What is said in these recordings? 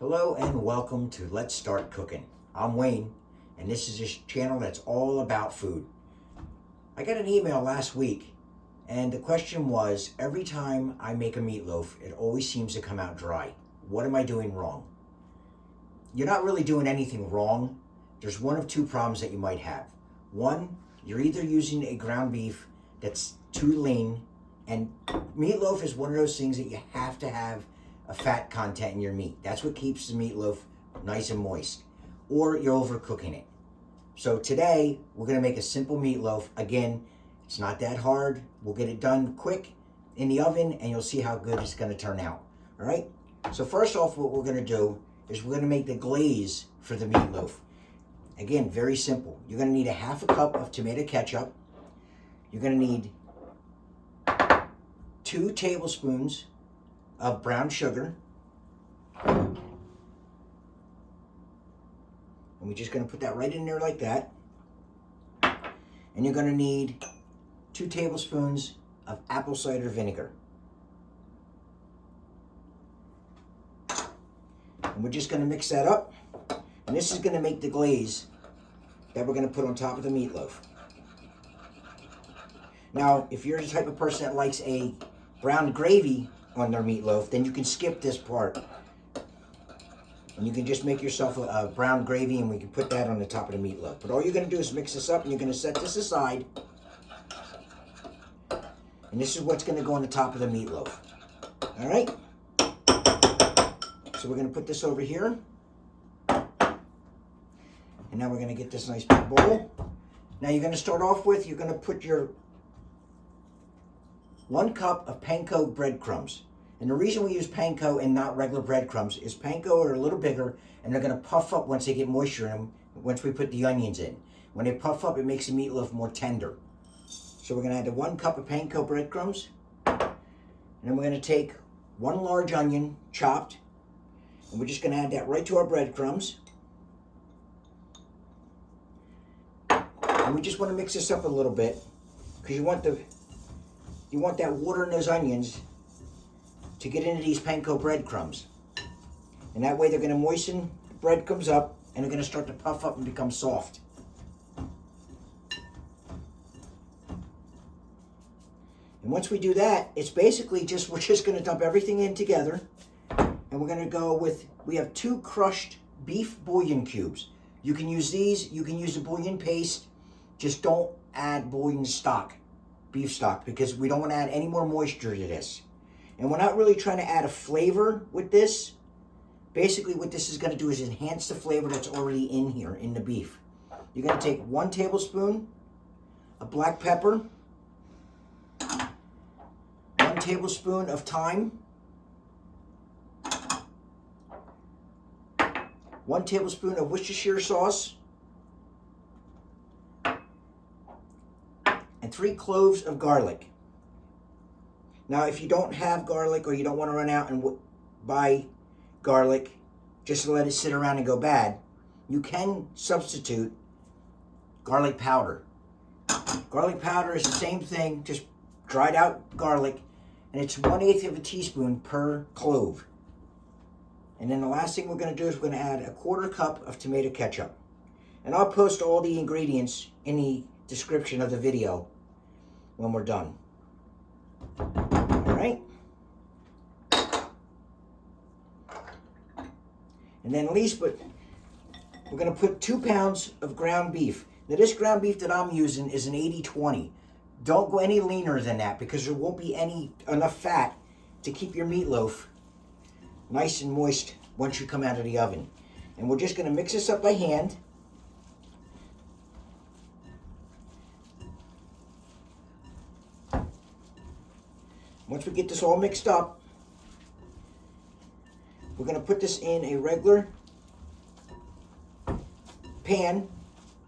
Hello and welcome to Let's Start Cooking. I'm Wayne, and this is a channel that's all about food. I got an email last week, and the question was, every time I make a meatloaf, it always seems to come out dry. What am I doing wrong? You're not really doing anything wrong. There's one of two problems that you might have. One, you're either using a ground beef that's too lean, and meatloaf is one of those things that you have to have a fat content in your meat. That's what keeps the meatloaf nice and moist. Or you're overcooking it. So today, we're gonna make a simple meatloaf. Again, it's not that hard. We'll get it done quick in the oven and you'll see how good it's gonna turn out. All right? So first off, what we're gonna do is we're gonna make the glaze for the meatloaf. Again, very simple. You're gonna need a half a cup of tomato ketchup. You're gonna need 2 tablespoons of brown sugar. And we're just going to put that right in there like that. And you're going to need 2 tablespoons of apple cider vinegar. And we're just going to mix that up. And this is going to make the glaze that we're going to put on top of the meatloaf. Now, if you're the type of person that likes a brown gravy on their meatloaf, then you can skip this part. And you can just make yourself a brown gravy and we can put that on the top of the meatloaf. But all you're going to do is mix this up and you're going to set this aside. And this is what's going to go on the top of the meatloaf. All right? So we're going to put this over here. And now we're going to get this nice big bowl. Now you're going to start off with, you're going to put your 1 cup of Panko breadcrumbs. And the reason we use Panko and not regular breadcrumbs is Panko are a little bigger and they're going to puff up once they get moisture in them, once we put the onions in. When they puff up, it makes the meatloaf more tender. So we're going to add the 1 cup of Panko breadcrumbs. And then we're going to take 1 large onion, chopped. And we're just going to add that right to our breadcrumbs. And we just want to mix this up a little bit because you want that water in those onions to get into these Panko breadcrumbs. And that way they're going to moisten the breadcrumbs up and they're going to start to puff up and become soft. And once we do that, it's basically we're just going to dump everything in together. And we're going to go with, we have 2 crushed beef bouillon cubes. You can use these, you can use the bouillon paste. Just don't add bouillon stock, beef stock, because we don't want to add any more moisture to this. And we're not really trying to add a flavor with this. Basically what this is going to do is enhance the flavor that's already in here, in the beef. You're going to take 1 tablespoon of black pepper, 1 tablespoon of thyme, 1 tablespoon of Worcestershire sauce, and 3 cloves of garlic. Now, if you don't have garlic or you don't want to run out and buy garlic just to let it sit around and go bad, you can substitute garlic powder. Garlic powder is the same thing, just dried out garlic, and it's 1/8 of a teaspoon per clove. And then the last thing we're going to do is we're going to add a 1/4 cup of tomato ketchup. And I'll post all the ingredients in the description of the video when we're done. All right. And then we're going to put 2 pounds of ground beef. Now this ground beef that I'm using is an 80/20. Don't go any leaner than that because there won't be enough fat to keep your meatloaf nice and moist once you come out of the oven. And we're just going to mix this up by hand. Once we get this all mixed up, we're going to put this in a regular pan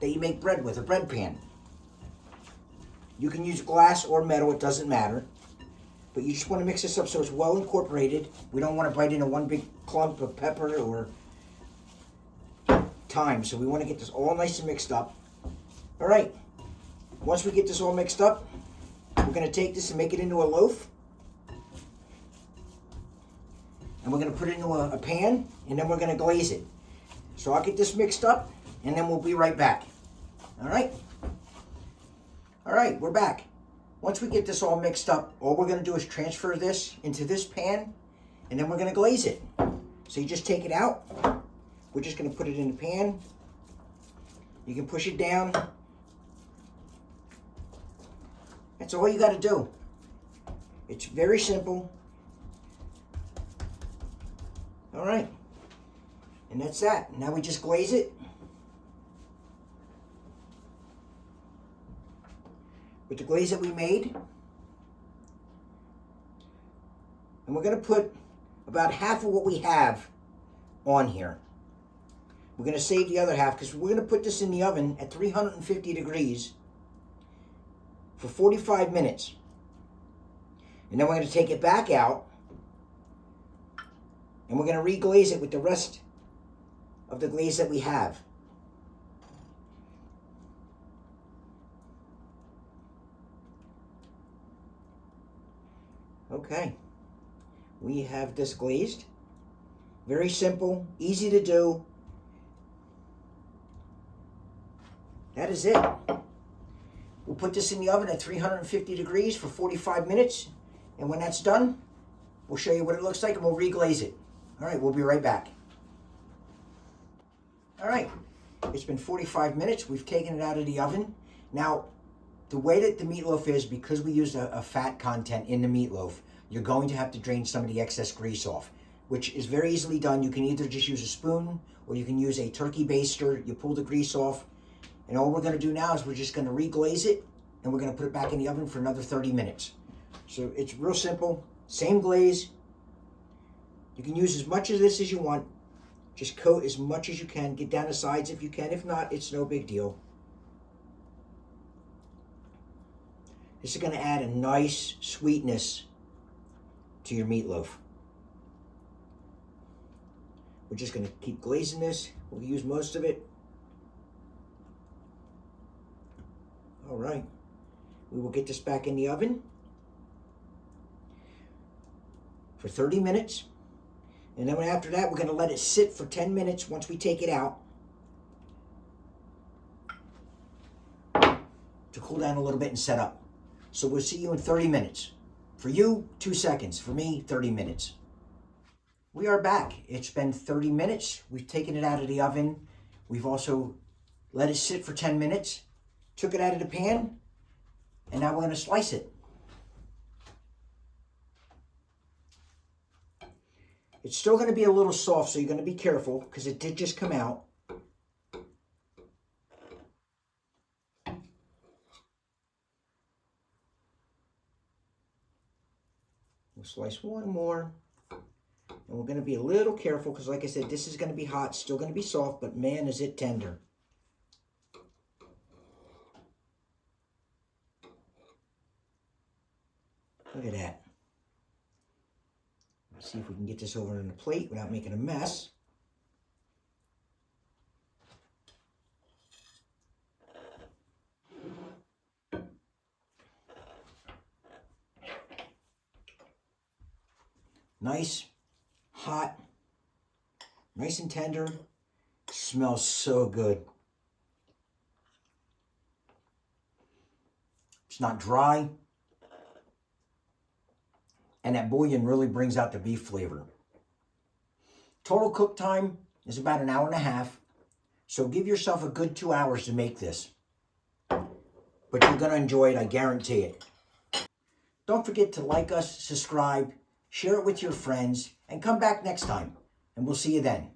that you make bread with, a bread pan. You can use glass or metal, it doesn't matter. But you just want to mix this up so it's well incorporated. We don't want to bite into one big clump of pepper or thyme. So we want to get this all nice and mixed up. All right. Once we get this all mixed up, we're going to take this and make it into a loaf. and we're going to put it into a pan, and then we're going to glaze it. So I'll get this mixed up, and then we'll be right back. All right? All right, we're back. Once we get this all mixed up, all we're going to do is transfer this into this pan, and then we're going to glaze it. So you just take it out. We're just going to put it in the pan. You can push it down. That's all you got to do. It's very simple. All right. And that's that. Now we just glaze it with the glaze that we made. And we're going to put about half of what we have on here. We're going to save the other half because we're going to put this in the oven at 350 degrees for 45 minutes. And then we're going to take it back out and we're going to reglaze it with the rest of the glaze that we have. Okay, we have this glazed. Very simple, easy to do. That is it. We'll put this in the oven at 350 degrees for 45 minutes. And when that's done, we'll show you what it looks like and we'll reglaze it. All right, we'll be right back. All right, it's been 45 minutes. We've taken it out of the oven. Now, the way that the meatloaf is, because we used a fat content in the meatloaf, you're going to have to drain some of the excess grease off, which is very easily done. You can either just use a spoon or you can use a turkey baster. You pull the grease off. And all we're going to do now is we're just going to reglaze it and we're going to put it back in the oven for another 30 minutes. So it's real simple. Same glaze. You can use as much of this as you want. Just coat as much as you can. Get down the sides if you can. If not, it's no big deal. This is going to add a nice sweetness to your meatloaf. We're just going to keep glazing this. We'll use most of it. All right. We will get this back in the oven for 30 minutes. And then after that, we're going to let it sit for 10 minutes once we take it out to cool down a little bit and set up. So we'll see you in 30 minutes. For you, 2 seconds. For me, 30 minutes. We are back. It's been 30 minutes. We've taken it out of the oven. We've also let it sit for 10 minutes. Took it out of the pan. And now we're going to slice it. It's still going to be a little soft, so you're going to be careful because it did just come out. We'll slice one more. And we're going to be a little careful because, like I said, this is going to be hot. Still going to be soft, but man, is it tender. Look at that. Let's see if we can get this over on the plate without making a mess. Nice, hot, nice and tender. Smells so good. It's not dry. And that bouillon really brings out the beef flavor. Total cook time is about an hour and a half. So give yourself a good 2 hours to make this. But you're going to enjoy it, I guarantee it. Don't forget to like us, subscribe, share it with your friends, and come back next time. And we'll see you then.